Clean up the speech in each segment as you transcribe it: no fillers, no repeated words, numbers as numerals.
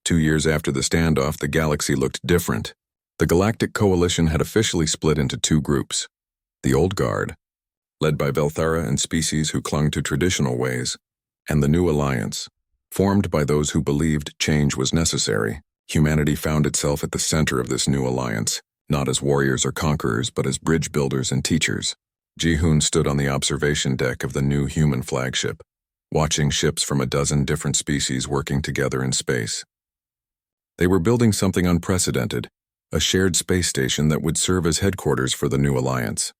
2 years after the standoff, the galaxy looked different. The Galactic Coalition had officially split into two groups. The Old Guard, led by Velthara and species who clung to traditional ways, and the New Alliance, formed by those who believed change was necessary. Humanity found itself at the center of this new alliance, not as warriors or conquerors, but as bridge builders and teachers. Ji-hoon stood on the observation deck of the new human flagship, watching ships from a dozen different species working together in space. They were building something unprecedented, a shared space station that would serve as headquarters for the new alliance.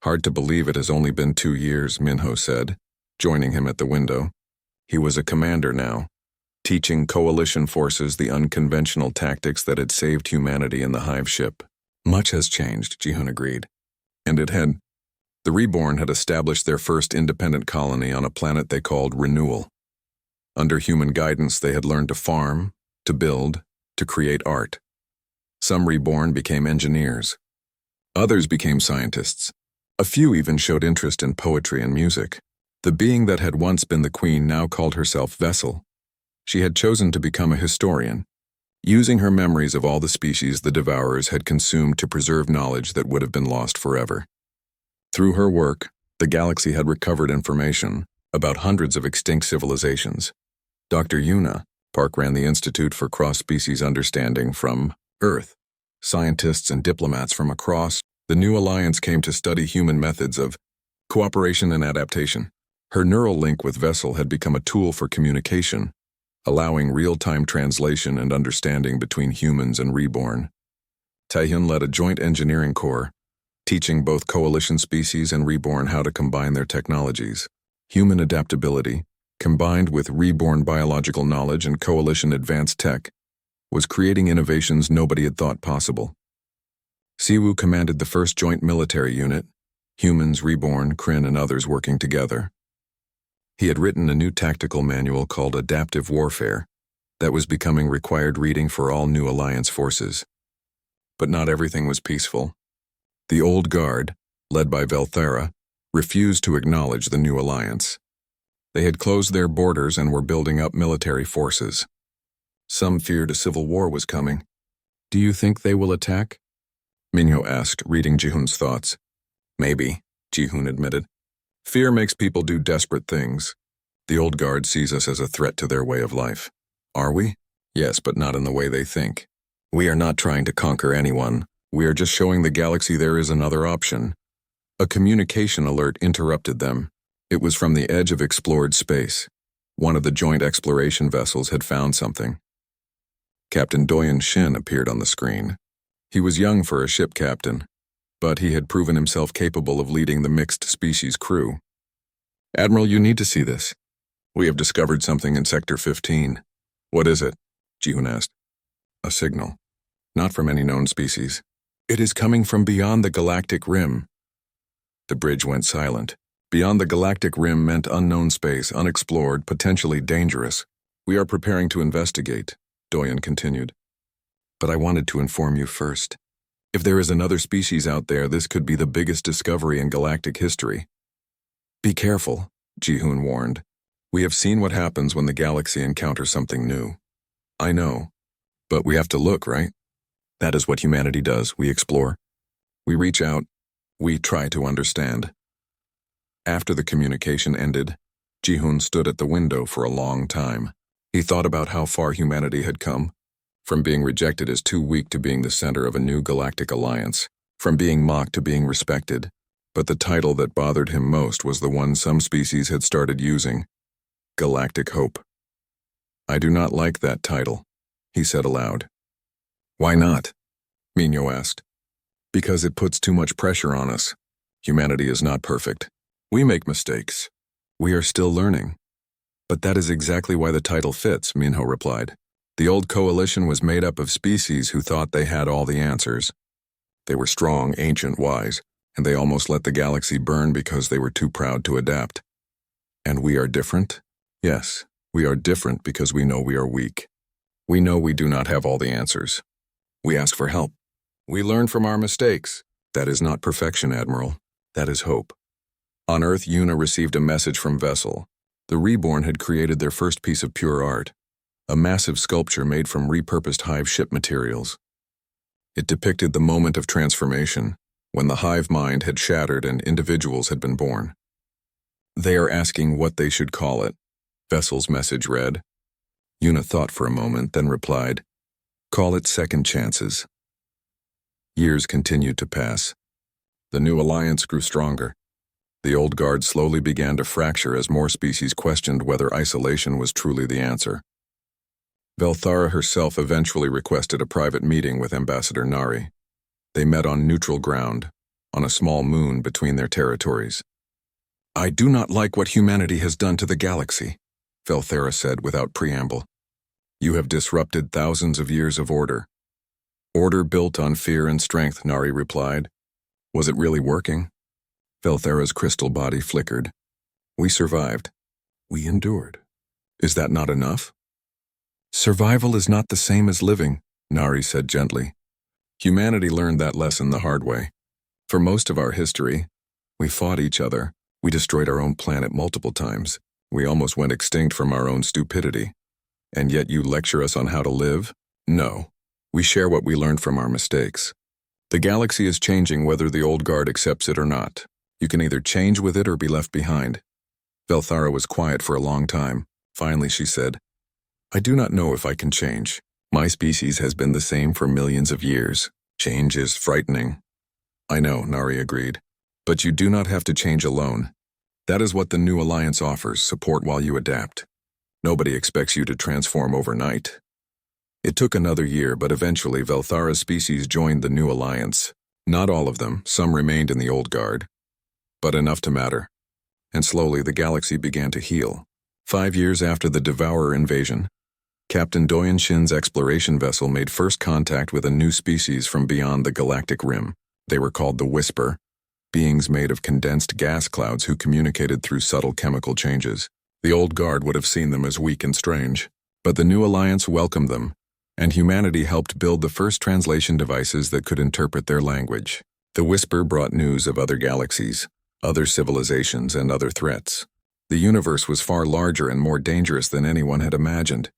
Hard to believe it has only been 2 years, Minho said, joining him at the window. He was a commander now, teaching coalition forces the unconventional tactics that had saved humanity in the hive ship. Much has changed, Ji-hoon agreed. And it had. The Reborn had established their first independent colony on a planet they called Renewal. Under human guidance, they had learned to farm, to build, to create art. Some Reborn became engineers. Others became scientists. A few even showed interest in poetry and music. The being that had once been the queen now called herself Vessel. She had chosen to become a historian, using her memories of all the species the Devourers had consumed to preserve knowledge that would have been lost forever. Through her work, the galaxy had recovered information about hundreds of extinct civilizations. Dr. Yuna Park ran the Institute for Cross-Species Understanding from Earth. Scientists and diplomats from across the new alliance came to study human methods of cooperation and adaptation. Her neural link with Vessel had become a tool for communication, allowing real-time translation and understanding between humans and Reborn. Taehyun led a joint engineering corps, teaching both coalition species and Reborn how to combine their technologies. Human adaptability, combined with Reborn biological knowledge and coalition advanced tech, was creating innovations nobody had thought possible. Siwoo commanded the first joint military unit, humans, Reborn, Kryn, and others working together. He had written a new tactical manual called Adaptive Warfare that was becoming required reading for all new Alliance forces. But not everything was peaceful. The Old Guard, led by Velthara, refused to acknowledge the new alliance. They had closed their borders and were building up military forces. Some feared a civil war was coming. "Do you think they will attack?" Minho asked, reading Ji-hoon's thoughts. "Maybe," Ji-hoon admitted. "Fear makes people do desperate things. The Old Guard sees us as a threat to their way of life. Are we? Yes, but not in the way they think. We are not trying to conquer anyone. We are just showing the galaxy there is another option." A communication alert interrupted them. It was from the edge of explored space. One of the joint exploration vessels had found something. Captain Doyen Shin appeared on the screen. He was young for a ship captain, but he had proven himself capable of leading the mixed species crew. "Admiral, you need to see this. We have discovered something in Sector 15. "What is it?" Ji-hoon asked. "A signal. Not from any known species. It is coming from beyond the galactic rim." The bridge went silent. Beyond the galactic rim meant unknown space, unexplored, potentially dangerous. "We are preparing to investigate," Doyen continued. "But I wanted to inform you first. If there is another species out there, this could be the biggest discovery in galactic history." "Be careful," Ji-hoon warned. "We have seen what happens when the galaxy encounters something new." "I know. But we have to look, right? That is what humanity does. We explore. We reach out. We try to understand." After the communication ended, Ji-hoon stood at the window for a long time. He thought about how far humanity had come, from being rejected as too weak to being the center of a new galactic alliance, from being mocked to being respected. But the title that bothered him most was the one some species had started using, Galactic Hope. "I do not like that title," he said aloud. "Why not?" Minho asked. "Because it puts too much pressure on us. Humanity is not perfect. We make mistakes. We are still learning." "But that is exactly why the title fits," Minho replied. "The old coalition was made up of species who thought they had all the answers. They were strong, ancient, wise, and they almost let the galaxy burn because they were too proud to adapt. And we are different? Yes, we are different because we know we are weak. We know we do not have all the answers. We ask for help. We learn from our mistakes. That is not perfection, Admiral. That is hope." On Earth, Yuna received a message from Vessel. The Reborn had created their first piece of pure art, a massive sculpture made from repurposed hive ship materials. It depicted the moment of transformation, when the hive mind had shattered and individuals had been born. "They are asking what they should call it," Vessel's message read. Una thought for a moment, then replied, "Call it second chances." Years continued to pass. The new alliance grew stronger. The old guard slowly began to fracture as more species questioned whether isolation was truly the answer. Velthara herself eventually requested a private meeting with Ambassador Nari. They met on neutral ground, on a small moon between their territories. "I do not like what humanity has done to the galaxy," Velthara said without preamble. "You have disrupted thousands of years of order." "Order built on fear and strength," Nari replied. "Was it really working?" Velthara's crystal body flickered. "We survived. We endured. Is that not enough?" "Survival is not the same as living," Nari said gently. "Humanity learned that lesson the hard way. For most of our history, we fought each other. We destroyed our own planet multiple times. We almost went extinct from our own stupidity. And yet you lecture us on how to live? No. We share what we learned from our mistakes. The galaxy is changing whether the old guard accepts it or not. You can either change with it or be left behind." Velthara was quiet for a long time. Finally she said, "I do not know if I can change. My species has been the same for millions of years. Change is frightening." "I know," Nari agreed. "But you do not have to change alone. That is what the new alliance offers, support while you adapt. Nobody expects you to transform overnight." It took another year, but eventually Velthara's species joined the new alliance. Not all of them, some remained in the old guard. But enough to matter. And slowly the galaxy began to heal. 5 years after the Devourer invasion, Captain Doyen Shin's exploration vessel made first contact with a new species from beyond the galactic rim. They were called the Whisper, beings made of condensed gas clouds who communicated through subtle chemical changes. The old guard would have seen them as weak and strange, but the new alliance welcomed them, and humanity helped build the first translation devices that could interpret their language. The Whisper brought news of other galaxies, other civilizations, and other threats. The universe was far larger and more dangerous than anyone had imagined.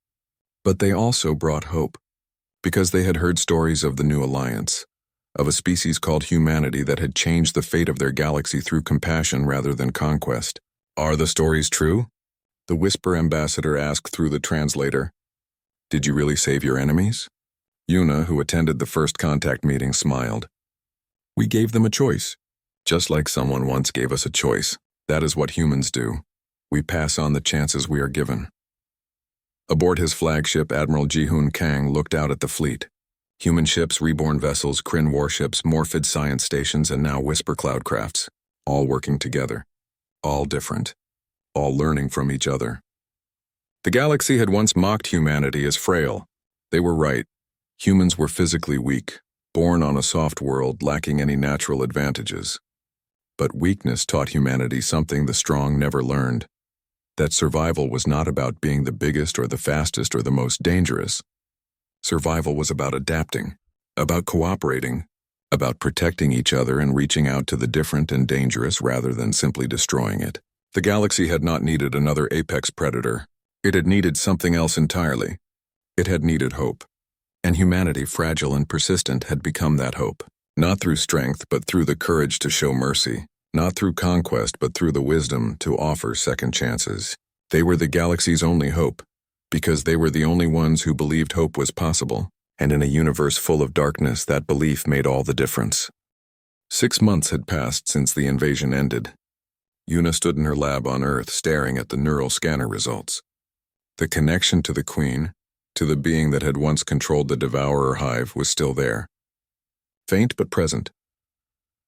But they also brought hope, because they had heard stories of the new alliance, of a species called humanity that had changed the fate of their galaxy through compassion rather than conquest. "Are the stories true?" The Whisper ambassador asked through the translator. "Did you really save your enemies?" Una, who attended the first contact meeting, smiled. "We gave them a choice. Just like someone once gave us a choice. That is what humans do. We pass on the chances we are given." Aboard his flagship, Admiral Ji-Hoon Kang looked out at the fleet. Human ships, reborn vessels, Kryn warships, Morphid science stations, and now Whisper cloudcrafts. All working together. All different. All learning from each other. The galaxy had once mocked humanity as frail. They were right. Humans were physically weak, born on a soft world, lacking any natural advantages. But weakness taught humanity something the strong never learned. That survival was not about being the biggest or the fastest or the most dangerous. Survival was about adapting, about cooperating, about protecting each other and reaching out to the different and dangerous rather than simply destroying it. The galaxy had not needed another apex predator. It had needed something else entirely. It had needed hope. And humanity, fragile and persistent, had become that hope. Not through strength, but through the courage to show mercy. Not through conquest, but through the wisdom to offer second chances. They were the galaxy's only hope, because they were the only ones who believed hope was possible, and in a universe full of darkness, that belief made all the difference. 6 months had passed since the invasion ended. Una stood in her lab on Earth, staring at the neural scanner results. The connection to the Queen, to the being that had once controlled the Devourer hive, was still there. Faint but present.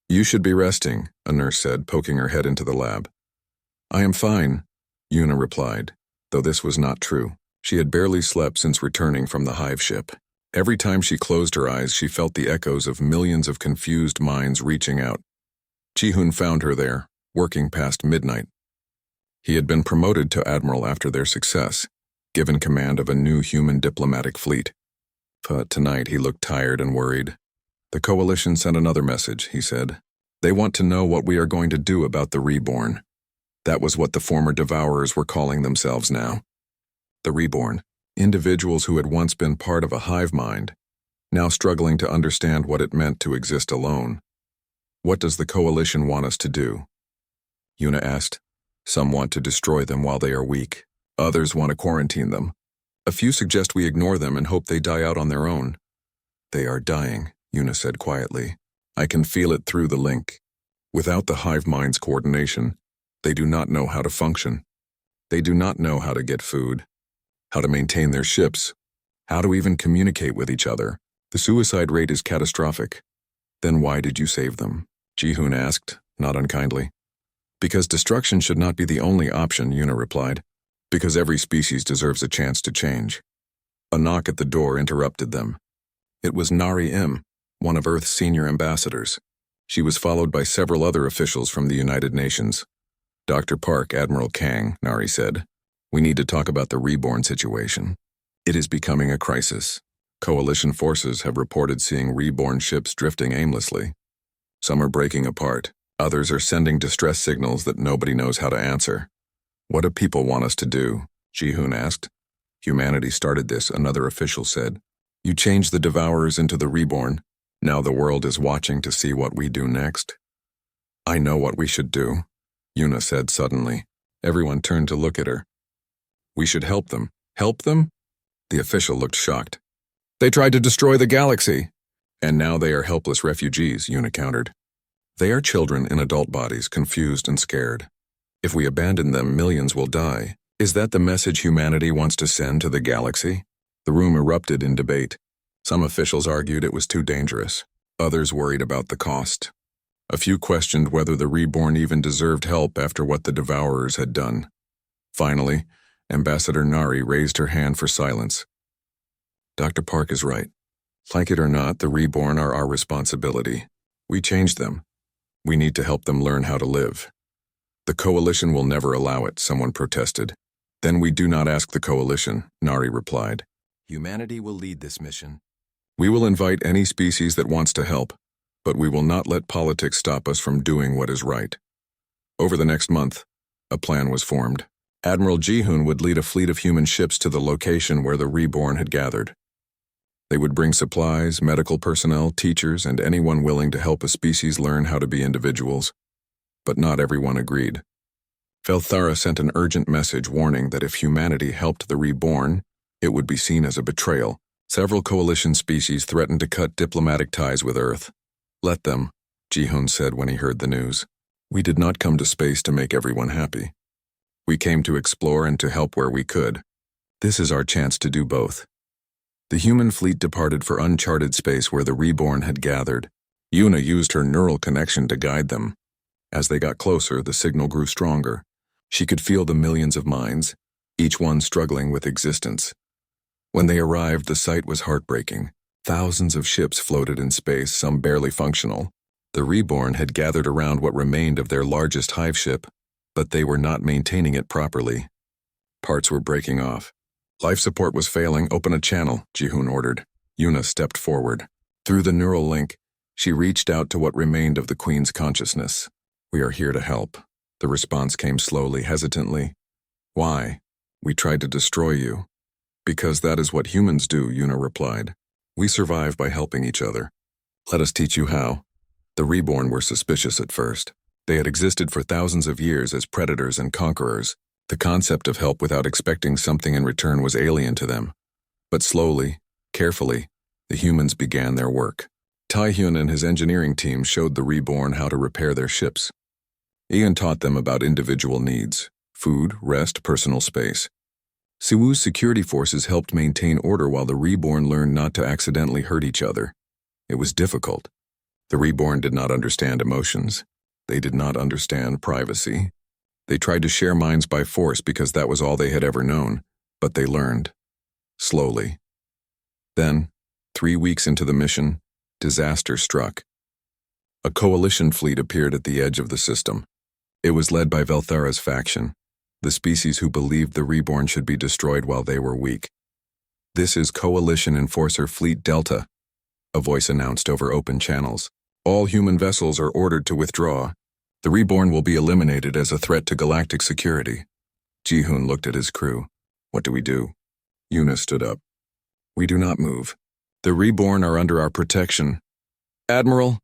"You should be resting," a nurse said, poking her head into the lab. "I am fine," Una replied, though this was not true. She had barely slept since returning from the hive ship. Every time she closed her eyes, she felt the echoes of millions of confused minds reaching out. Ji-Hoon found her there, working past midnight. He had been promoted to admiral after their success, given command of a new human diplomatic fleet. But tonight he looked tired and worried. "The Coalition sent another message," he said. "They want to know what we are going to do about the reborn." That was what the former Devourers were calling themselves now. The reborn. Individuals who had once been part of a hive mind, now struggling to understand what it meant to exist alone. What does the coalition want us to do? Yuna asked. Some want to destroy them while they are weak. Others want to quarantine them. A few suggest we ignore them and hope they die out on their own. They are dying, Yuna said quietly. I can feel it through the link. Without the hive mind's coordination, they do not know how to function. They do not know how to get food, how to maintain their ships, how to even communicate with each other. The suicide rate is catastrophic. Then why did you save them? Ji-hoon asked, not unkindly. Because destruction should not be the only option, Yuna replied. Because every species deserves a chance to change. A knock at the door interrupted them. It was Nari Im, one of Earth's senior ambassadors. She was followed by several other officials from the United Nations. Dr. Park, Admiral Kang, Nari said. We need to talk about the reborn situation. It is becoming a crisis. Coalition forces have reported seeing reborn ships drifting aimlessly. Some are breaking apart. Others are sending distress signals that nobody knows how to answer. What do people want us to do? Ji-hoon asked. Humanity started this, another official said. You changed the Devourers into the reborn. Now the world is watching to see what we do next. I know what we should do, Yuna said suddenly. Everyone turned to look at her. We should help them. Help them? The official looked shocked. They tried to destroy the galaxy. And now they are helpless refugees, Yuna countered. They are children in adult bodies, confused and scared. If we abandon them, millions will die. Is that the message humanity wants to send to the galaxy? The room erupted in debate. Some officials argued it was too dangerous. Others worried about the cost. A few questioned whether the reborn even deserved help after what the Devourers had done. Finally, Ambassador Nari raised her hand for silence. Dr. Park is right. Like it or not, the reborn are our responsibility. We changed them. We need to help them learn how to live. The coalition will never allow it, someone protested. Then we do not ask the coalition, Nari replied. Humanity will lead this mission. We will invite any species that wants to help, but we will not let politics stop us from doing what is right. Over the next month, a plan was formed. Admiral Ji-hoon would lead a fleet of human ships to the location where the reborn had gathered. They would bring supplies, medical personnel, teachers, and anyone willing to help a species learn how to be individuals. But not everyone agreed. Velthara sent an urgent message warning that if humanity helped the reborn, it would be seen as a betrayal. Several coalition species threatened to cut diplomatic ties with Earth. Let them, Ji-hoon said when he heard the news. We did not come to space to make everyone happy. We came to explore and to help where we could. This is our chance to do both. The human fleet departed for uncharted space where the reborn had gathered. Yuna used her neural connection to guide them. As they got closer, the signal grew stronger. She could feel the millions of minds, each one struggling with existence. When they arrived, the sight was heartbreaking. Thousands of ships floated in space, some barely functional. The reborn had gathered around what remained of their largest hive ship, but they were not maintaining it properly. Parts were breaking off. Life support was failing. Open a channel, Ji-hoon ordered. Yuna stepped forward. Through the neural link, she reached out to what remained of the Queen's consciousness. We are here to help. The response came slowly, hesitantly. Why? We tried to destroy you. Because that is what humans do, Yuna replied. We survive by helping each other. Let us teach you how. The reborn were suspicious at first. They had existed for thousands of years as predators and conquerors. The concept of help without expecting something in return was alien to them. But slowly, carefully, the humans began their work. Taehyun and his engineering team showed the reborn how to repair their ships. Ian taught them about individual needs, food, rest, personal space. Siwoo's security forces helped maintain order while the reborn learned not to accidentally hurt each other. It was difficult. The reborn did not understand emotions. They did not understand privacy. They tried to share minds by force because that was all they had ever known, but they learned. Slowly. Then, 3 weeks into the mission, disaster struck. A coalition fleet appeared at the edge of the system. It was led by Velthara's faction, the species who believed the reborn should be destroyed while they were weak. This is Coalition Enforcer Fleet Delta, a voice announced over open channels. All human vessels are ordered to withdraw. The reborn will be eliminated as a threat to galactic security. Ji-hoon looked at his crew. What do we do? Yuna stood up. We do not move. The reborn are under our protection. Admiral,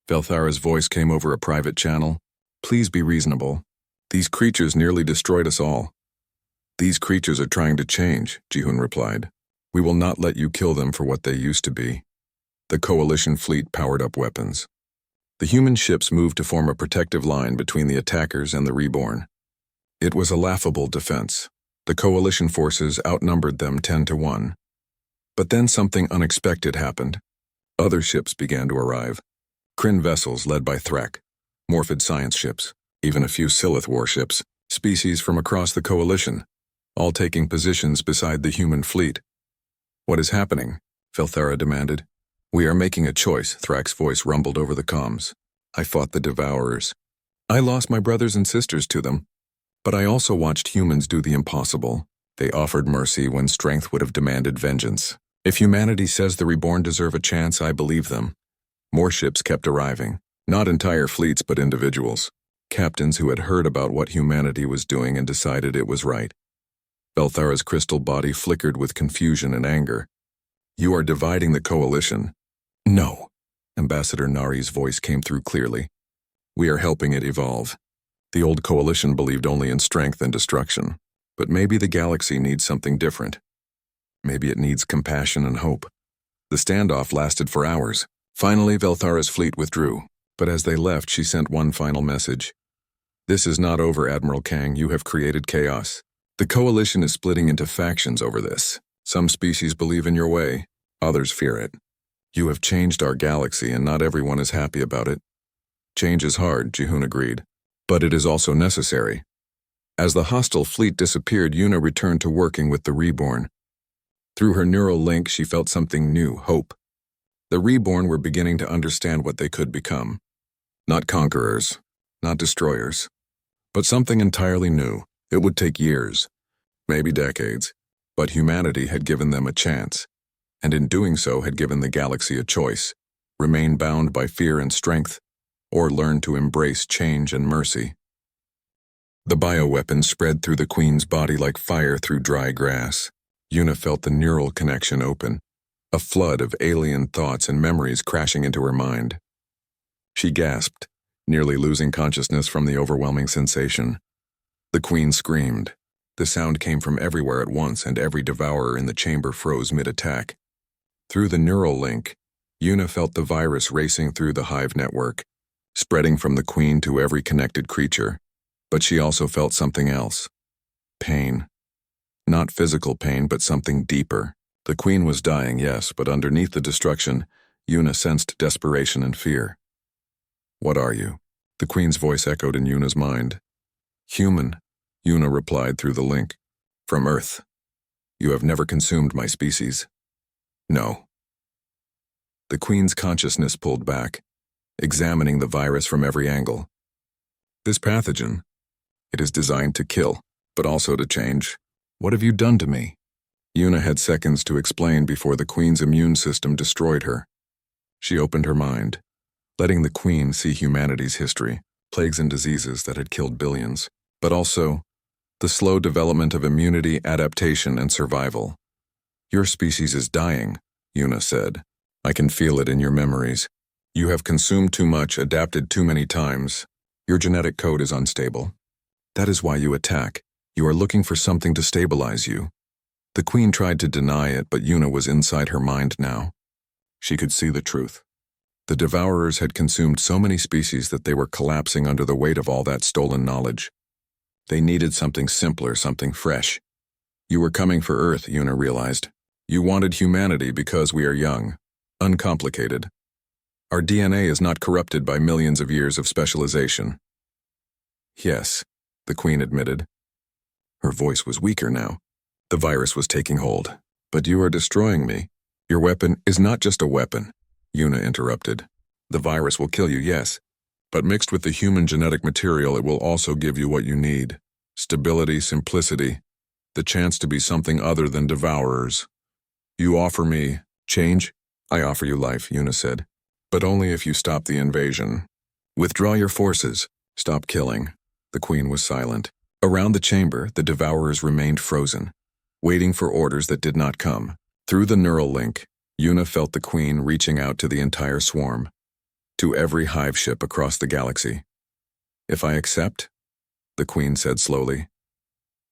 Velthara's voice came over a private channel. Please be reasonable. These creatures nearly destroyed us all. These creatures are trying to change, Jihun replied. We will not let you kill them for what they used to be. The Coalition fleet powered up weapons. The human ships moved to form a protective line between the attackers and the reborn. It was a laughable defense. The Coalition forces outnumbered them 10-1. But then something unexpected happened. Other ships began to arrive. Kryn vessels led by Threk, Morphid science ships, even a few Silith warships, species from across the Coalition, all taking positions beside the human fleet. What is happening? Velthara demanded. We are making a choice, Thrak's voice rumbled over the comms. I fought the Devourers. I lost my brothers and sisters to them. But I also watched humans do the impossible. They offered mercy when strength would have demanded vengeance. If humanity says the reborn deserve a chance, I believe them. More ships kept arriving. Not entire fleets, but individuals. Captains who had heard about what humanity was doing and decided it was right. Velthara's crystal body flickered with confusion and anger. You are dividing the Coalition. No. Ambassador Nari's voice came through clearly. We are helping it evolve. The old Coalition believed only in strength and destruction. But maybe the galaxy needs something different. Maybe it needs compassion and hope. The standoff lasted for hours. Finally, Velthara's fleet withdrew. But as they left, she sent one final message. This is not over, Admiral Kang. You have created chaos. The Coalition is splitting into factions over this. Some species believe in your way. Others fear it. You have changed our galaxy, and not everyone is happy about it. Change is hard, Jihun agreed. But it is also necessary. As the hostile fleet disappeared, Yuna returned to working with the Reborn. Through her neural link, she felt something new, hope. The Reborn were beginning to understand what they could become. Not conquerors, not destroyers, but something entirely new. It would take years, maybe decades, but humanity had given them a chance, and in doing so had given the galaxy a choice: remain bound by fear and strength, or learn to embrace change and mercy. The bioweapon spread through the Queen's body like fire through dry grass. Yuna felt the neural connection open, a flood of alien thoughts and memories crashing into her mind. She gasped, nearly losing consciousness from the overwhelming sensation. The Queen screamed. The sound came from everywhere at once, and every devourer in the chamber froze mid-attack. Through the neural link, Yuna felt the virus racing through the hive network, spreading from the Queen to every connected creature. But she also felt something else. Pain. Not physical pain, but something deeper. The Queen was dying, yes, but underneath the destruction, Yuna sensed desperation and fear. What are you? The Queen's voice echoed in Yuna's mind. Human, Yuna replied through the link. From Earth. You have never consumed my species. No. The Queen's consciousness pulled back, examining the virus from every angle. This pathogen, it is designed to kill, but also to change. What have you done to me? Yuna had seconds to explain before the Queen's immune system destroyed her. She opened her mind, letting the Queen see humanity's history, plagues and diseases that had killed billions, but also the slow development of immunity, adaptation, and survival. Your species is dying, Yuna said. I can feel it in your memories. You have consumed too much, adapted too many times. Your genetic code is unstable. That is why you attack. You are looking for something to stabilize you. The Queen tried to deny it, but Yuna was inside her mind now. She could see the truth. The Devourers had consumed so many species that they were collapsing under the weight of all that stolen knowledge. They needed something simpler, something fresh. You were coming for Earth, Yuna realized. You wanted humanity because we are young, uncomplicated. Our DNA is not corrupted by millions of years of specialization. Yes, the Queen admitted. Her voice was weaker now. The virus was taking hold. But you are destroying me. Your weapon is not just a weapon, Yuna interrupted. The virus will kill you, yes, but mixed with the human genetic material, it will also give you what you need. Stability, simplicity, the chance to be something other than devourers. You offer me change? I offer you life, Yuna said, but only if you stop the invasion. Withdraw your forces. Stop killing. The Queen was silent. Around the chamber, the Devourers remained frozen. waiting for orders that did not come. Through the neural link, Una felt the Queen reaching out to the entire swarm, to every hive ship across the galaxy. "If I accept," the Queen said slowly,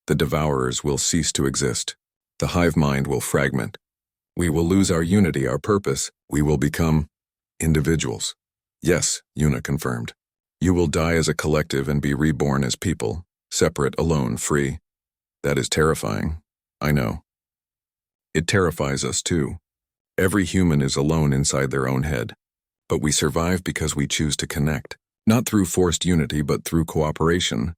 "the Devourers will cease to exist. The hive mind will fragment. We will lose our unity, our purpose. We will become individuals." "Yes," Una confirmed. "You will die as a collective and be reborn as people, separate, alone, free. That is terrifying. I know. It terrifies us too. Every human is alone inside their own head. But we survive because we choose to connect, not through forced unity but through cooperation."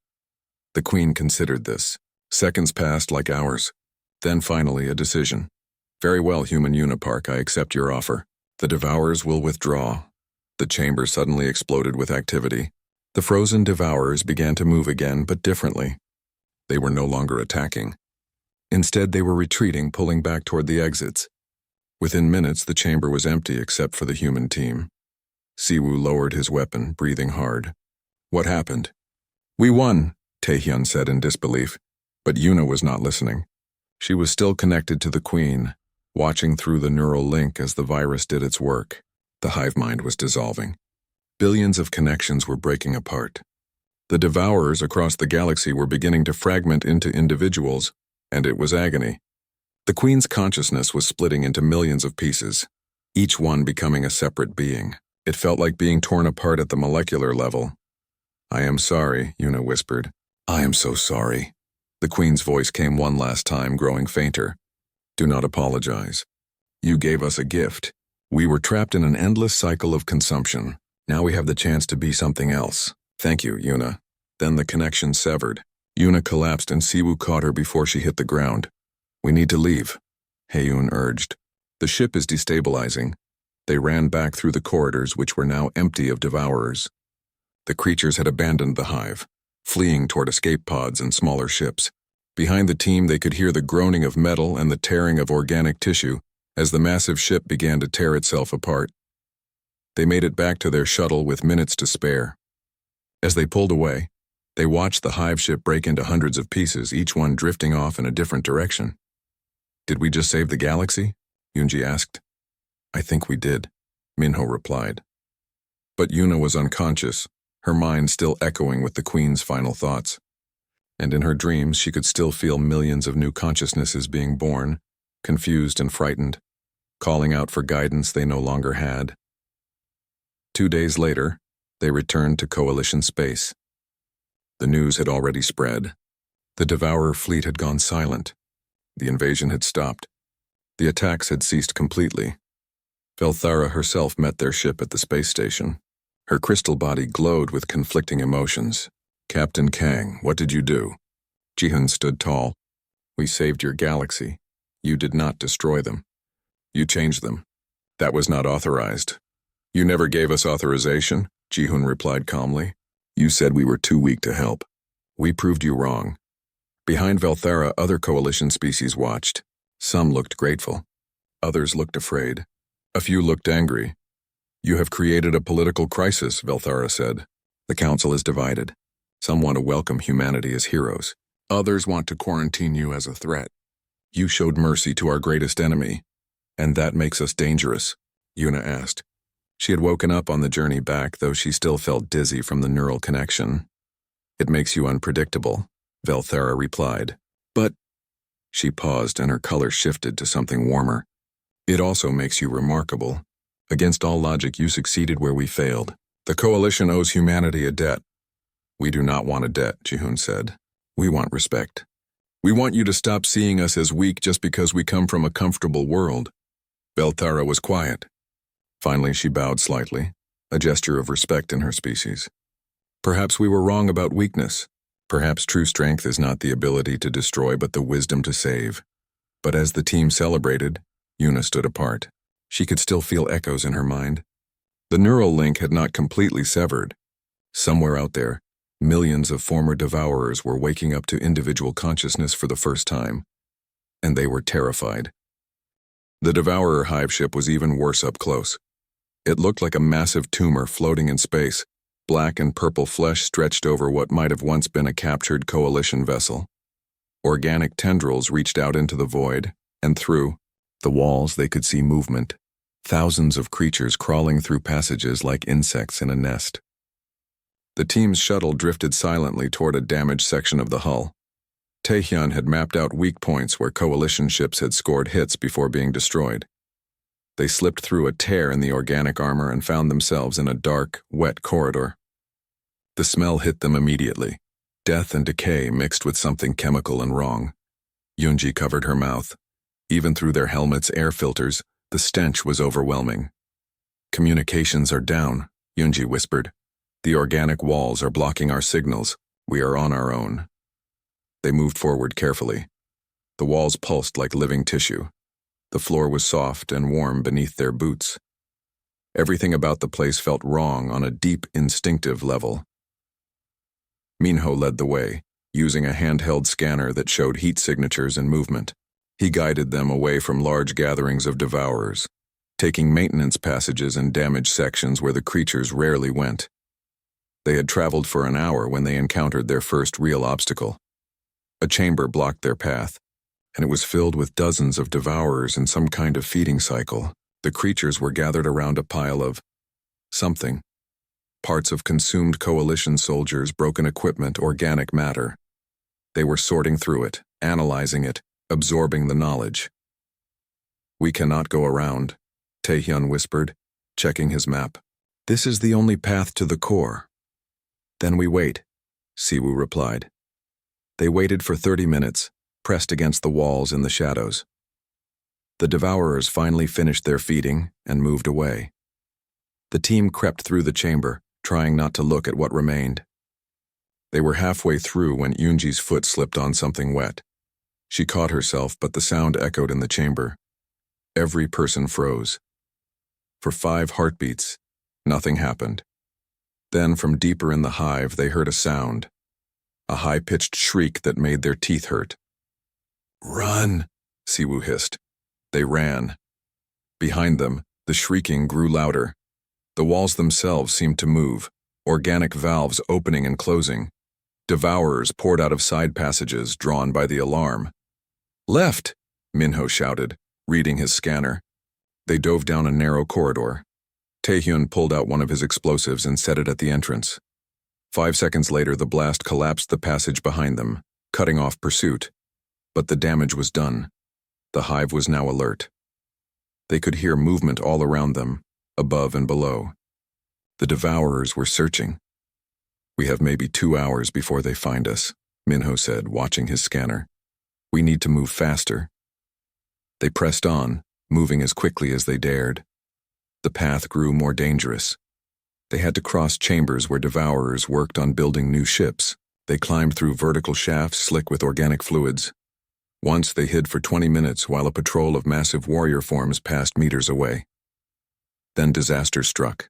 The Queen considered this. Seconds passed like hours. Then finally a decision. "Very well, human Unipark, I accept your offer. The Devourers will withdraw." The chamber suddenly exploded with activity. The frozen Devourers began to move again, but differently. They were no longer attacking. Instead, they were retreating, pulling back toward the exits. Within minutes, the chamber was empty except for the human team. Siwoo lowered his weapon, breathing hard. "What happened?" "We won," Taehyun said in disbelief. But Una was not listening. She was still connected to the Queen, watching through the neural link as the virus did its work. The hive mind was dissolving. Billions of connections were breaking apart. The Devourers across the galaxy were beginning to fragment into individuals, and it was agony. The Queen's consciousness was splitting into millions of pieces, each one becoming a separate being. It felt like being torn apart at the molecular level. "I am sorry," Una whispered. "I am so sorry." The Queen's voice came one last time, growing fainter. "Do not apologize. You gave us a gift. We were trapped in an endless cycle of consumption. Now we have the chance to be something else. Thank you, Una." Then the connection severed. Una collapsed and Siwoo caught her before she hit the ground. "We need to leave," Haeun urged. "The ship is destabilizing." They ran back through the corridors, which were now empty of Devourers. The creatures had abandoned the hive, fleeing toward escape pods and smaller ships. Behind the team, they could hear the groaning of metal and the tearing of organic tissue as the massive ship began to tear itself apart. They made it back to their shuttle with minutes to spare. As they pulled away, they watched the hive ship break into hundreds of pieces, each one drifting off in a different direction. "Did we just save the galaxy?" Yoonji asked. "I think we did," Minho replied. But Una was unconscious, her mind still echoing with the Queen's final thoughts. And in her dreams, she could still feel millions of new consciousnesses being born, confused and frightened, calling out for guidance they no longer had. 2 days later, they returned to Coalition space. The news had already spread. The Devourer fleet had gone silent. The invasion had stopped. The attacks had ceased completely. Velthara herself met their ship at the space station. Her crystal body glowed with conflicting emotions. "Captain Kang, what did you do?" Jihoon stood tall. "We saved your galaxy. You did not destroy them. You changed them. That was not authorized." "You never gave us authorization," Jihoon replied calmly. "You said we were too weak to help. We proved you wrong." Behind Velthara, other Coalition species watched. Some looked grateful. Others looked afraid. A few looked angry. "You have created a political crisis," Velthara said. "The Council is divided. Some want to welcome humanity as heroes. Others want to quarantine you as a threat. You showed mercy to our greatest enemy. And that makes us dangerous," Una asked. She had woken up on the journey back, though she still felt dizzy from the neural connection. "It makes you unpredictable," Velthara replied. "But—" She paused and her color shifted to something warmer. "It also makes you remarkable. Against all logic, you succeeded where we failed. The Coalition owes humanity a debt." "We do not want a debt," Jihoon said. "We want respect. We want you to stop seeing us as weak just because we come from a comfortable world." Velthara was quiet. Finally, she bowed slightly, a gesture of respect in her species. "Perhaps we were wrong about weakness. Perhaps true strength is not the ability to destroy but the wisdom to save." But as the team celebrated, Una stood apart. She could still feel echoes in her mind. The neural link had not completely severed. Somewhere out there, millions of former Devourers were waking up to individual consciousness for the first time. And they were terrified. The Devourer hive ship was even worse up close. It looked like a massive tumor floating in space, black and purple flesh stretched over what might have once been a captured Coalition vessel. Organic tendrils reached out into the void, and through the walls they could see movement, thousands of creatures crawling through passages like insects in a nest. The team's shuttle drifted silently toward a damaged section of the hull. Taehyun had mapped out weak points where Coalition ships had scored hits before being destroyed. They slipped through a tear in the organic armor and found themselves in a dark, wet corridor. The smell hit them immediately. Death and decay mixed with something chemical and wrong. Yoonji covered her mouth. Even through their helmets' air filters, the stench was overwhelming. "Communications are down," Yoonji whispered. "The organic walls are blocking our signals. We are on our own." They moved forward carefully. The walls pulsed like living tissue. The floor was soft and warm beneath their boots. Everything about the place felt wrong on a deep, instinctive level. Minho led the way, using a handheld scanner that showed heat signatures and movement. He guided them away from large gatherings of devourers, taking maintenance passages and damaged sections where the creatures rarely went. They had traveled for an hour when they encountered their first real obstacle. A chamber blocked their path, and it was filled with dozens of devourers in some kind of feeding cycle. The creatures were gathered around a pile of something. Parts of consumed Coalition soldiers, broken equipment, organic matter. They were sorting through it, analyzing it, absorbing the knowledge. "We cannot go around," Taehyun whispered, checking his map. "This is the only path to the core." "Then we wait," Siwoo replied. They waited for 30 minutes, pressed against the walls in the shadows. The devourers finally finished their feeding and moved away. The team crept through the chamber, trying not to look at what remained. They were halfway through when Yoonji's foot slipped on something wet. She caught herself, but the sound echoed in the chamber. Every person froze. For 5 heartbeats, nothing happened. Then, from deeper in the hive, they heard a sound. A high-pitched shriek that made their teeth hurt. "Run!" Siwoo hissed. They ran. Behind them, the shrieking grew louder. The walls themselves seemed to move, organic valves opening and closing. Devourers poured out of side passages, drawn by the alarm. "Left!" Minho shouted, reading his scanner. They dove down a narrow corridor. Taehyun pulled out one of his explosives and set it at the entrance. 5 seconds later, the blast collapsed the passage behind them, cutting off pursuit. But the damage was done. The hive was now alert. They could hear movement all around them, above and below. The devourers were searching. "We have maybe 2 hours before they find us," Minho said, watching his scanner. "We need to move faster." They pressed on, moving as quickly as they dared. The path grew more dangerous. They had to cross chambers where devourers worked on building new ships. They climbed through vertical shafts slick with organic fluids. Once they hid for 20 minutes while a patrol of massive warrior forms passed meters away. Then disaster struck.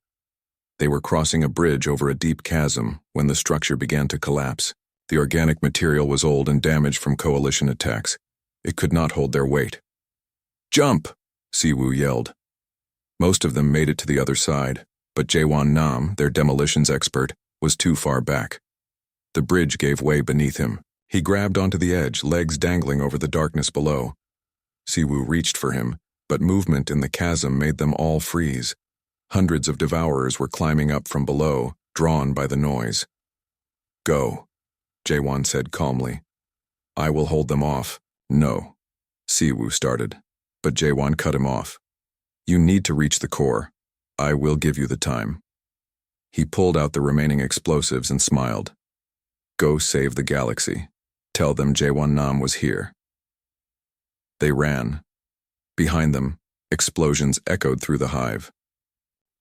They were crossing a bridge over a deep chasm when the structure began to collapse. The organic material was old and damaged from Coalition attacks. It could not hold their weight. "Jump!" Siwoo yelled. Most of them made it to the other side, but Jaewon Nam, their demolitions expert, was too far back. The bridge gave way beneath him. He grabbed onto the edge, legs dangling over the darkness below. Siwoo reached for him, but movement in the chasm made them all freeze. Hundreds of devourers were climbing up from below, drawn by the noise. "Go," Jaewon said calmly. "I will hold them off." "No," Siwoo started, but Jaewon cut him off. "You need to reach the core. I will give you the time." He pulled out the remaining explosives and smiled. "Go save the galaxy. Tell them Jaewon Nam was here." They ran. Behind them, explosions echoed through the hive.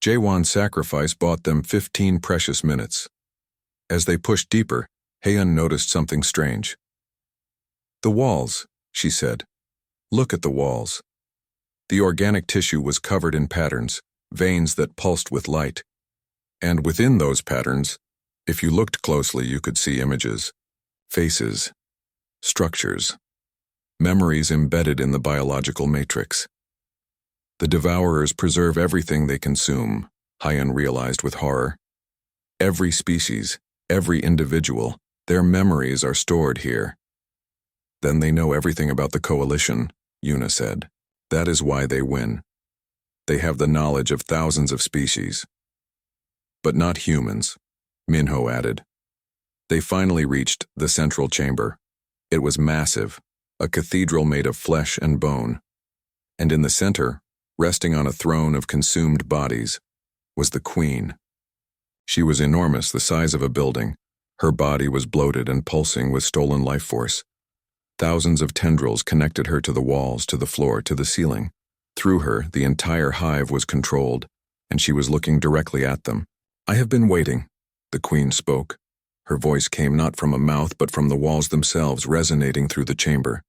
Jaewon's sacrifice bought them 15 precious minutes. As they pushed deeper, Haeun noticed something strange. "The walls," she said. "Look at the walls." The organic tissue was covered in patterns, veins that pulsed with light. And within those patterns, if you looked closely, you could see images, faces, structures, memories embedded in the biological matrix. The devourers preserve everything they consume, Haeun realized with horror. Every species, every individual, their memories are stored here. Then they know everything about the coalition, Yuna said. That is why they win. They have the knowledge of thousands of species. But not humans, Minho added. They finally reached the central chamber. It was massive, a cathedral made of flesh and bone. And in the center, resting on a throne of consumed bodies, was the queen. She was enormous, the size of a building. Her body was bloated and pulsing with stolen life force. Thousands of tendrils connected her to the walls, to the floor, to the ceiling. Through her, the entire hive was controlled, and she was looking directly at them. I have been waiting, the queen spoke. Her voice came not from a mouth but from the walls themselves, resonating through the chamber.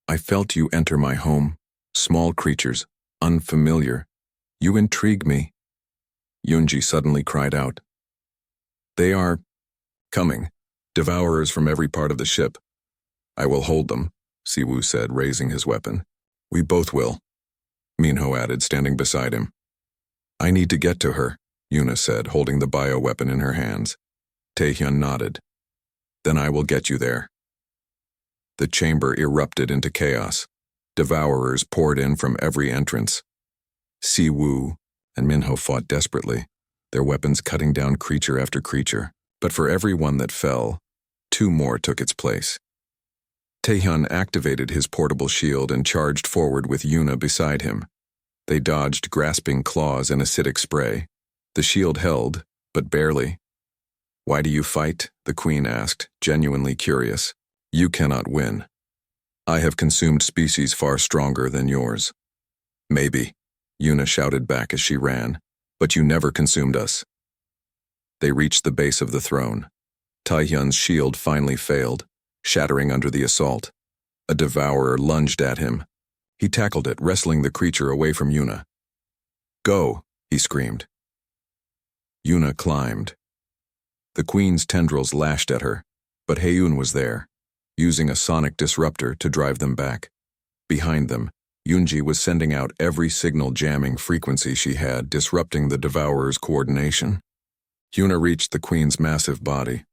I felt you enter my home, small creatures, unfamiliar. You intrigue me. Yunji suddenly cried out. They are coming, devourers from every part of the ship. I will hold them, Siwu said, raising his weapon. We both will, Minho added, standing beside him. I need to get to her, Yuna said, holding the bioweapon in her hands. Taehyun nodded. Then I will get you there. The chamber erupted into chaos. Devourers poured in from every entrance. Siwu and Minho fought desperately, their weapons cutting down creature after creature. But for every one that fell, 2 more took its place. Taehyun activated his portable shield and charged forward with Yuna beside him. They dodged grasping claws and acidic spray. The shield held, but barely. Why do you fight? The queen asked, genuinely curious. You cannot win. I have consumed species far stronger than yours. Maybe, Yuna shouted back as she ran, but you never consumed us. They reached the base of the throne. Taehyun's shield finally failed, shattering under the assault. A devourer lunged at him. He tackled it, wrestling the creature away from Yuna. Go, he screamed. Yuna climbed. The queen's tendrils lashed at her, but Heiyun was there, using a sonic disruptor to drive them back. Behind them, Yunji was sending out every signal jamming frequency she had, disrupting the devourer's coordination. Yuna reached the queen's massive body.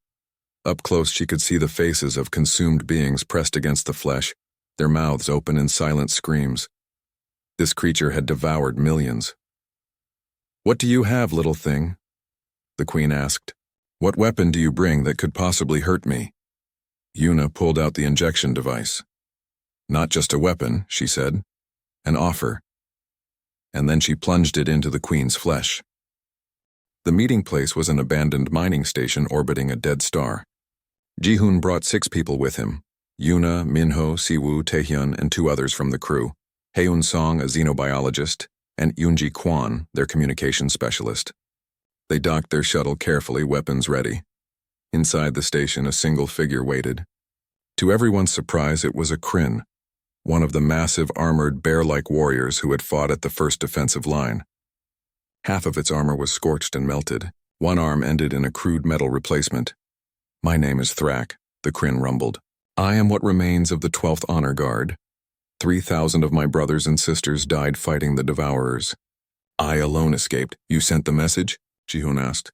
Up close she could see the faces of consumed beings pressed against the flesh, their mouths open in silent screams. This creature had devoured millions. What do you have, little thing? The queen asked. What weapon do you bring that could possibly hurt me? Yuna pulled out the injection device. Not just a weapon, she said. An offer. And then she plunged it into the queen's flesh. The meeting place was an abandoned mining station orbiting a dead star. Jihoon brought 6 people with him. Yuna, Minho, Siwu, Taehyun, and 2 others from the crew. Haeun Song, a xenobiologist, and Yoonji Kwon, their communications specialist. They docked their shuttle carefully, weapons ready. Inside the station, a single figure waited. To everyone's surprise, it was a Kryn, one of the massive armored bear-like warriors who had fought at the first defensive line. Half of its armor was scorched and melted. One arm ended in a crude metal replacement. My name is Thrak, the Kryn rumbled. I am what remains of the 12th Honor Guard. 3,000 of my brothers and sisters died fighting the Devourers. I alone escaped. You sent the message? Jihoon asked.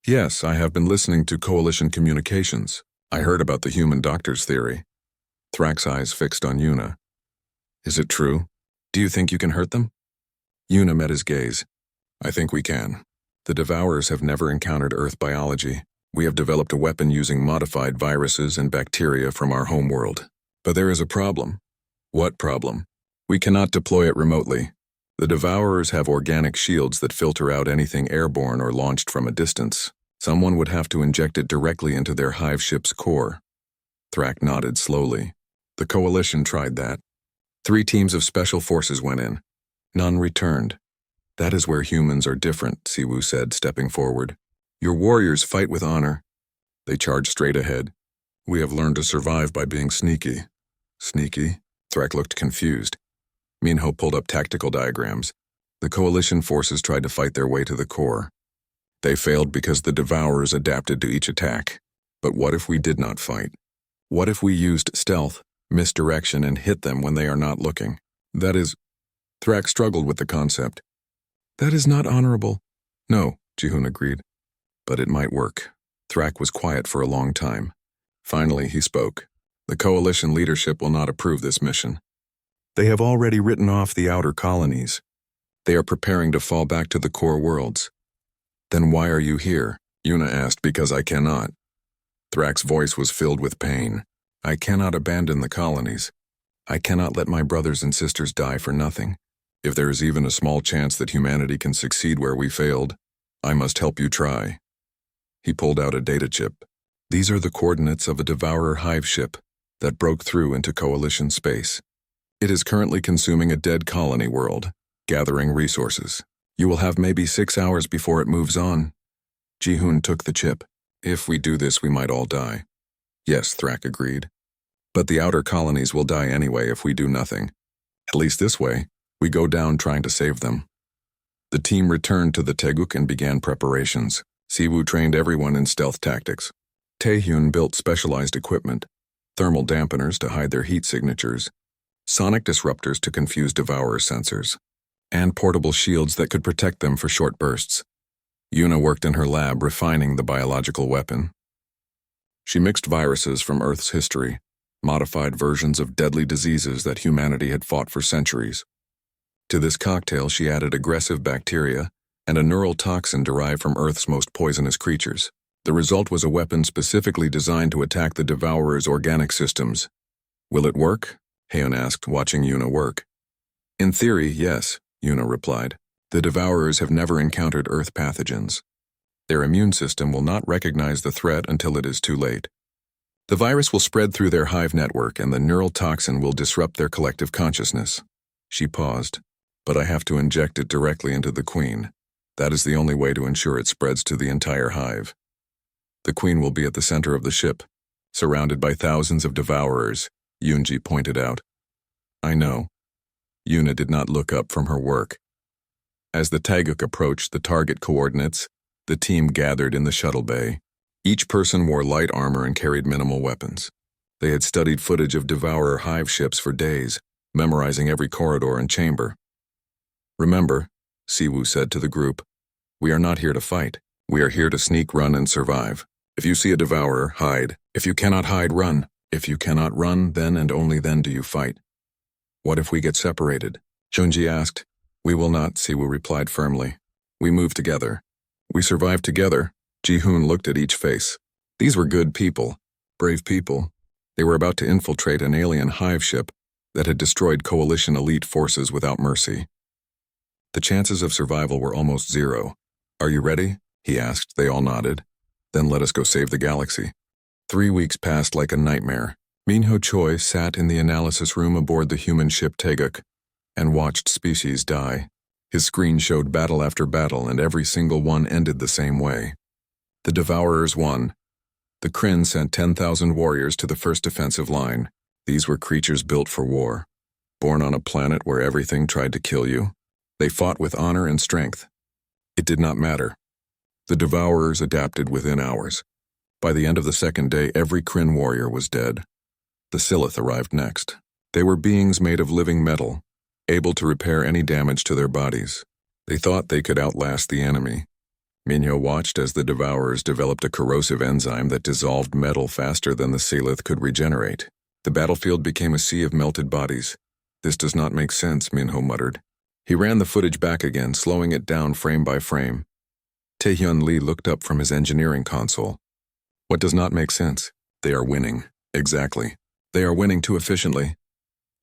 Yes, I have been listening to Coalition communications. I heard about the human doctor's theory. Thrak's eyes fixed on Yuna. Is it true? Do you think you can hurt them? Yuna met his gaze. I think we can. The Devourers have never encountered Earth biology. We have developed a weapon using modified viruses and bacteria from our homeworld. But there is a problem. What problem? We cannot deploy it remotely. The Devourers have organic shields that filter out anything airborne or launched from a distance. Someone would have to inject it directly into their hive ship's core. Thrak nodded slowly. The Coalition tried that. 3 teams of special forces went in. None returned. That is where humans are different, Siwu said, stepping forward. Your warriors fight with honor. They charge straight ahead. We have learned to survive by being sneaky. Sneaky? Thrak looked confused. Minho pulled up tactical diagrams. The Coalition forces tried to fight their way to the core. They failed because the Devourers adapted to each attack. But what if we did not fight? What if we used stealth, misdirection, and hit them when they are not looking? That is... Thrak struggled with the concept. That is not honorable. No, Jihoon agreed. But it might work. Thrak was quiet for a long time. Finally, he spoke. The coalition leadership will not approve this mission. They have already written off the outer colonies. They are preparing to fall back to the core worlds. Then why are you here? Yuna asked. Because I cannot. Thrak's voice was filled with pain. I cannot abandon the colonies. I cannot let my brothers and sisters die for nothing. If there is even a small chance that humanity can succeed where we failed, I must help you try. He pulled out a data chip. These are the coordinates of a Devourer hive ship that broke through into Coalition space. It is currently consuming a dead colony world, gathering resources. You will have maybe 6 hours before it moves on. Ji-hoon took the chip. If we do this, we might all die. Yes, Thrak agreed. But the outer colonies will die anyway if we do nothing. At least this way, we go down trying to save them. The team returned to the Taeguk and began preparations. Siwoo trained everyone in stealth tactics. Taehyun built specialized equipment, thermal dampeners to hide their heat signatures, sonic disruptors to confuse Devourer sensors, and portable shields that could protect them for short bursts. Yuna worked in her lab refining the biological weapon. She mixed viruses from Earth's history, modified versions of deadly diseases that humanity had fought for centuries. To this cocktail she added aggressive bacteria and a neural toxin derived from Earth's most poisonous creatures. The result was a weapon specifically designed to attack the Devourer's organic systems. Will it work? Haeun asked, watching Yuna work. In theory, yes, Yuna replied. The Devourers have never encountered Earth pathogens. Their immune system will not recognize the threat until it is too late. The virus will spread through their hive network and the neural toxin will disrupt their collective consciousness. She paused. But I have to inject it directly into the queen. That is the only way to ensure it spreads to the entire hive. The queen will be at the center of the ship, surrounded by thousands of Devourers, Yoonji pointed out. I know. Yuna did not look up from her work. As the Taeguk approached the target coordinates, the team gathered in the shuttle bay. Each person wore light armor and carried minimal weapons. They had studied footage of Devourer hive ships for days, memorizing every corridor and chamber. Remember, Siwoo said to the group, we are not here to fight. We are here to sneak, run, and survive. If you see a Devourer, hide. If you cannot hide, run. If you cannot run, then and only then do you fight. What if we get separated? Junji asked. We will not, Siwoo replied firmly. We move together. We survive together. Ji-hoon looked at each face. These were good people, brave people. They were about to infiltrate an alien hive ship that had destroyed coalition elite forces without mercy. The chances of survival were almost zero. Are you ready? He asked. They all nodded. Then let us go save the galaxy. 3 weeks passed like a nightmare. Minho Choi sat in the analysis room aboard the human ship Taeguk and watched species die. His screen showed battle after battle, and every single one ended the same way. The Devourers won. The Kryn sent 10,000 warriors to the first defensive line. These were creatures built for war, born on a planet where everything tried to kill you. They fought with honor and strength. It did not matter. The Devourers adapted within hours. By the end of the second day, every Kryn warrior was dead. The Silith arrived next. They were beings made of living metal, able to repair any damage to their bodies. They thought they could outlast the enemy. Minho watched as the Devourers developed a corrosive enzyme that dissolved metal faster than the Silith could regenerate. The battlefield became a sea of melted bodies. This does not make sense, Minho muttered. He ran the footage back again, slowing it down frame by frame. Taehyun Lee looked up from his engineering console. What does not make sense? They are winning. Exactly. They are winning too efficiently.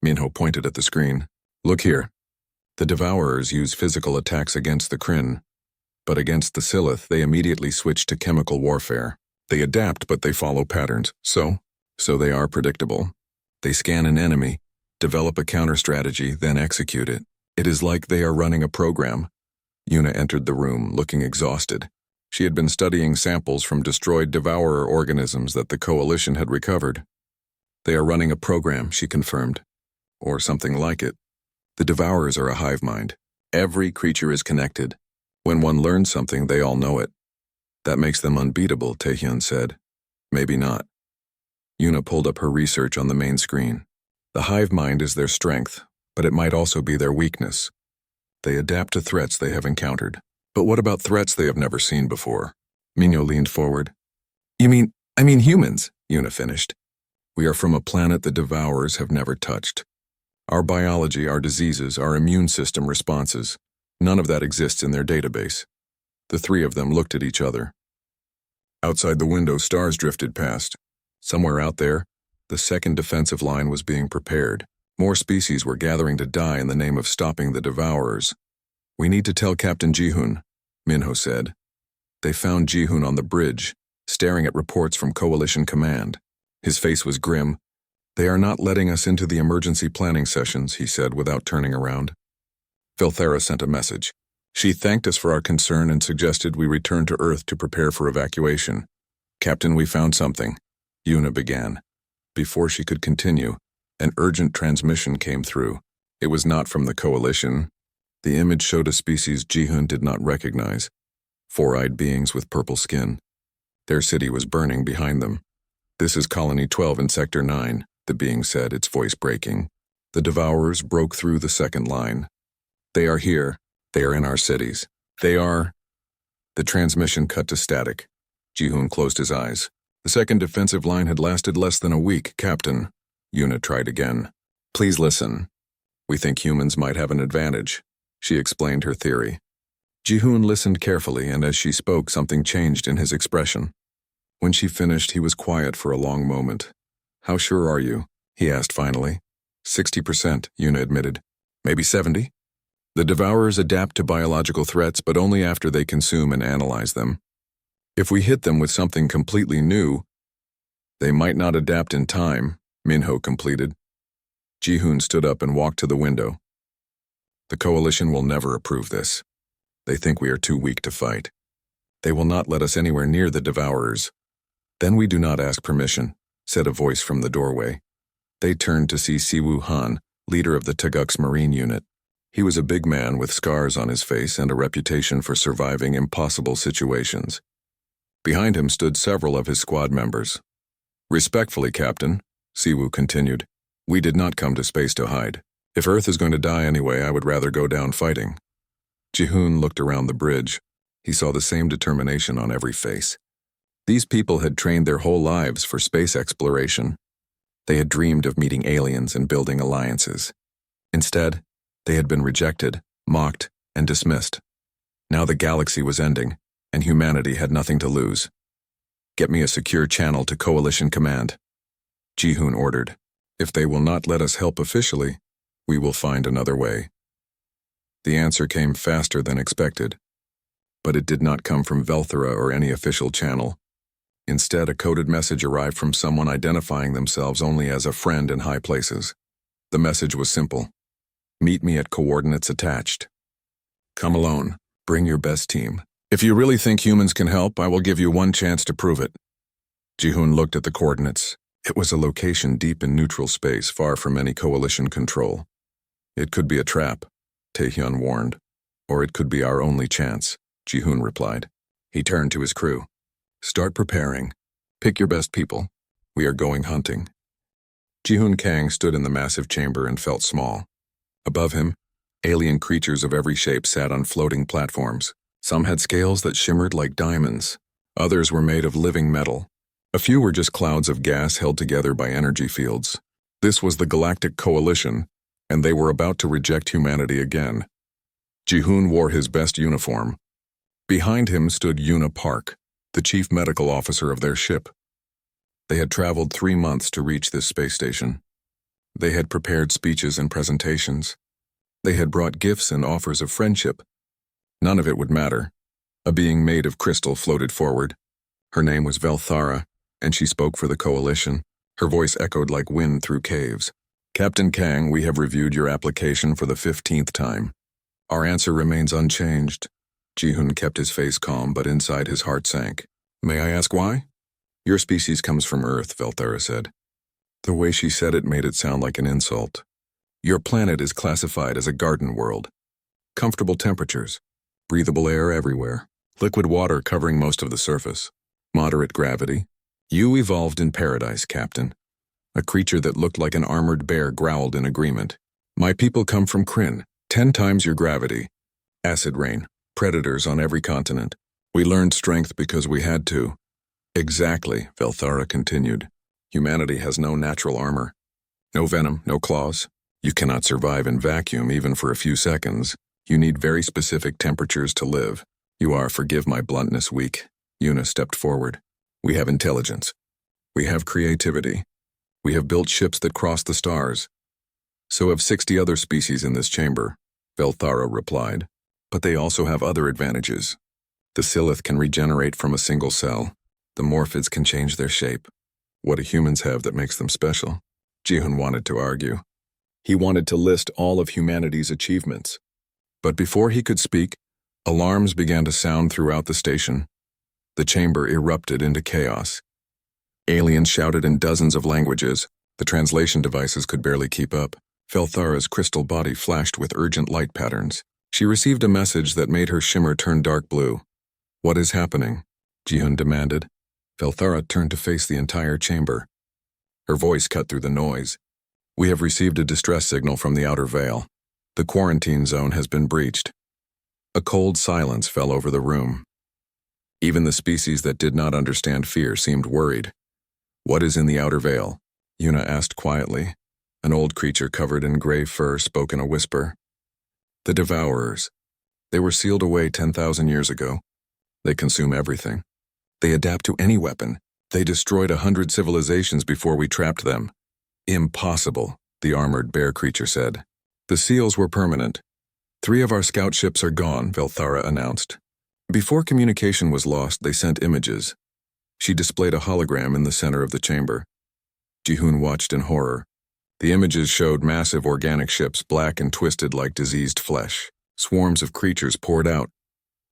Minho pointed at the screen. Look here. The Devourers use physical attacks against the Kryn, but against the Silith they immediately switch to chemical warfare. They adapt, but they follow patterns. So they are predictable. They scan an enemy, develop a counter-strategy, then execute it. It is like they are running a program. Yuna entered the room, looking exhausted. She had been studying samples from destroyed Devourer organisms that the Coalition had recovered. They are running a program, she confirmed. Or something like it. The Devourers are a hive mind. Every creature is connected. When one learns something, they all know it. That makes them unbeatable, Taehyun said. Maybe not. Yuna pulled up her research on the main screen. The hive mind is their strength, but it might also be their weakness. They adapt to threats they have encountered. But what about threats they have never seen before? Minho leaned forward. I mean humans, Yuna finished. We are from a planet the devourers have never touched. Our biology, our diseases, our immune system responses, none of that exists in their database. The three of them looked at each other. Outside the window, stars drifted past. Somewhere out there, the second defensive line was being prepared. More species were gathering to die in the name of stopping the devourers. "We need to tell Captain Ji-hoon," Minho said. They found Ji-hoon on the bridge, staring at reports from Coalition Command. His face was grim. "They are not letting us into the emergency planning sessions," he said without turning around. Velthara sent a message. She thanked us for our concern and suggested we return to Earth to prepare for evacuation. "Captain, we found something," Yuna began. Before she could continue, an urgent transmission came through. It was not from the Coalition. The image showed a species Ji-hoon did not recognize, four-eyed beings with purple skin. Their city was burning behind them. "This is Colony 12 in Sector 9, the being said, its voice breaking. "The devourers broke through the second line. They are here. They are in our cities. They are—" The transmission cut to static. Ji-hoon closed his eyes. "The second defensive line had lasted less than a week, Captain." Yuna tried again. "Please listen. We think humans might have an advantage." She explained her theory. Ji-hoon listened carefully, and as she spoke, something changed in his expression. When she finished, he was quiet for a long moment. "How sure are you?" he asked finally. 60%, Yuna admitted. "Maybe 70? The devourers adapt to biological threats, but only after they consume and analyze them. If we hit them with something completely new, they might not adapt in time," Minho completed. Ji-hoon stood up and walked to the window. "The Coalition will never approve this. They think we are too weak to fight. They will not let us anywhere near the devourers." "Then we do not ask permission," said a voice from the doorway. They turned to see Siwoo Han, leader of the Taguk's Marine Unit. He was a big man with scars on his face and a reputation for surviving impossible situations. Behind him stood several of his squad members. "Respectfully, Captain," Siwoo continued, "we did not come to space to hide. If Earth is going to die anyway, I would rather go down fighting." Ji-hoon looked around the bridge. He saw the same determination on every face. These people had trained their whole lives for space exploration. They had dreamed of meeting aliens and building alliances. Instead, they had been rejected, mocked, and dismissed. Now the galaxy was ending, and humanity had nothing to lose. "Get me a secure channel to Coalition Command," Ji-hoon ordered. "If they will not let us help officially, we will find another way." The answer came faster than expected, but it did not come from Velthara or any official channel. Instead, a coded message arrived from someone identifying themselves only as a friend in high places. The message was simple. "Meet me at coordinates attached. Come alone. Bring your best team. If you really think humans can help, I will give you one chance to prove it." Ji-hoon looked at the coordinates. It was a location deep in neutral space, far from any Coalition control. "It could be a trap," Taehyun warned. "Or it could be our only chance," Ji-hoon replied. He turned to his crew. "Start preparing. Pick your best people. We are going hunting." Ji-hoon Kang stood in the massive chamber and felt small. Above him, alien creatures of every shape sat on floating platforms. Some had scales that shimmered like diamonds. Others were made of living metal. A few were just clouds of gas held together by energy fields. This was the Galactic Coalition, and they were about to reject humanity again. Ji-hoon wore his best uniform. Behind him stood Yuna Park, the chief medical officer of their ship. They had traveled 3 months to reach this space station. They had prepared speeches and presentations. They had brought gifts and offers of friendship. None of it would matter. A being made of crystal floated forward. Her name was Velthara, and she spoke for the Coalition. Her voice echoed like wind through caves. "Captain Kang, we have reviewed your application for the 15th time. Our answer remains unchanged." Ji-hoon kept his face calm, but inside his heart sank. "May I ask why?" "Your species comes from Earth," Velthara said. The way she said it made it sound like an insult. "Your planet is classified as a garden world. Comfortable temperatures, breathable air everywhere, liquid water covering most of the surface, moderate gravity. You evolved in paradise, Captain." A creature that looked like an armored bear growled in agreement. "My people come from Kryn, 10 times your gravity. Acid rain, predators on every continent. We learned strength because we had to." "Exactly," Velthara continued. Humanity has no natural armor. No venom, no claws. You cannot survive in vacuum even for a few seconds. You need very specific temperatures to live. You are, forgive my bluntness, weak. Yuna stepped forward. We have intelligence. We have creativity. We have built ships that cross the stars. So have 60 other species in this chamber, Velthara replied. But they also have other advantages. The Silith can regenerate from a single cell. The Morphids can change their shape. What do humans have that makes them special? Jihun wanted to argue. He wanted to list all of humanity's achievements. But before he could speak, alarms began to sound throughout the station. The chamber erupted into chaos. Aliens shouted in dozens of languages. The translation devices could barely keep up. Velthara's crystal body flashed with urgent light patterns. She received a message that made her shimmer turn dark blue. What is happening? Jihun demanded. Velthara turned to face the entire chamber. Her voice cut through the noise. We have received a distress signal from the outer veil. The quarantine zone has been breached. A cold silence fell over the room. Even the species that did not understand fear seemed worried. What is in the outer veil? Yuna asked quietly. An old creature covered in gray fur spoke in a whisper. The Devourers. They were sealed away 10,000 years ago. They consume everything. They adapt to any weapon. They destroyed 100 civilizations before we trapped them. Impossible, the armored bear creature said. The seals were permanent. 3 of our scout ships are gone, Velthara announced. Before communication was lost, they sent images. She displayed a hologram in the center of the chamber. Jihun watched in horror. The images showed massive organic ships, black and twisted like diseased flesh. Swarms of creatures poured out,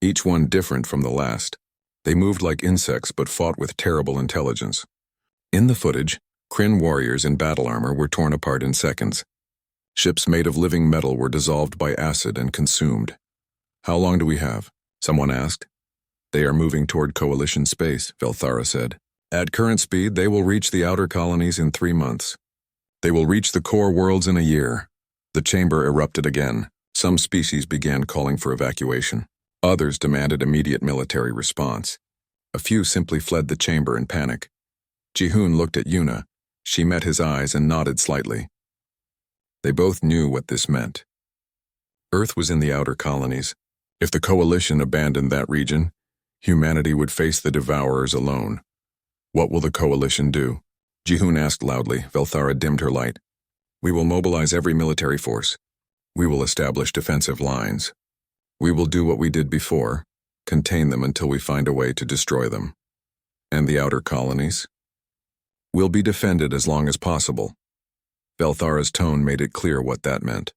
each one different from the last. They moved like insects but fought with terrible intelligence. In the footage, Kryn warriors in battle armor were torn apart in seconds. Ships made of living metal were dissolved by acid and consumed. How long do we have? Someone asked. They are moving toward Coalition space, Velthara said. At current speed, they will reach the outer colonies in 3 months. They will reach the core worlds in a year. The chamber erupted again. Some species began calling for evacuation. Others demanded immediate military response. A few simply fled the chamber in panic. Jihun looked at Yuna. She met his eyes and nodded slightly. They both knew what this meant. Earth was in the outer colonies. If the Coalition abandoned that region, humanity would face the Devourers alone. What will the Coalition do? Jihun asked loudly. Velthara dimmed her light. We will mobilize every military force. We will establish defensive lines. We will do what we did before, contain them until we find a way to destroy them. And the outer colonies? Will be defended as long as possible. Velthara's tone made it clear what that meant.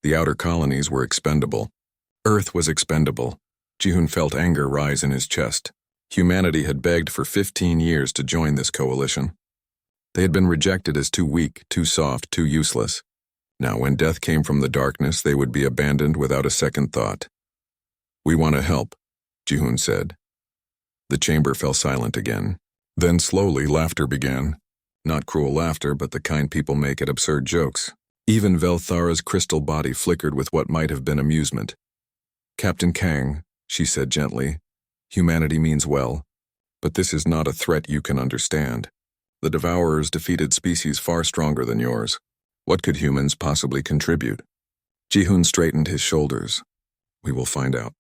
The outer colonies were expendable. Earth was expendable. Jihun felt anger rise in his chest. Humanity had begged for 15 years to join this coalition. They had been rejected as too weak, too soft, too useless. Now, when death came from the darkness, they would be abandoned without a second thought. We want to help, Jihun said. The chamber fell silent again. Then slowly laughter began. Not cruel laughter, but the kind people make at absurd jokes. Even Velthara's crystal body flickered with what might have been amusement. Captain Kang, she said gently, humanity means well, but this is not a threat you can understand. The Devourers defeated species far stronger than yours. What could humans possibly contribute? Jihun straightened his shoulders. We will find out.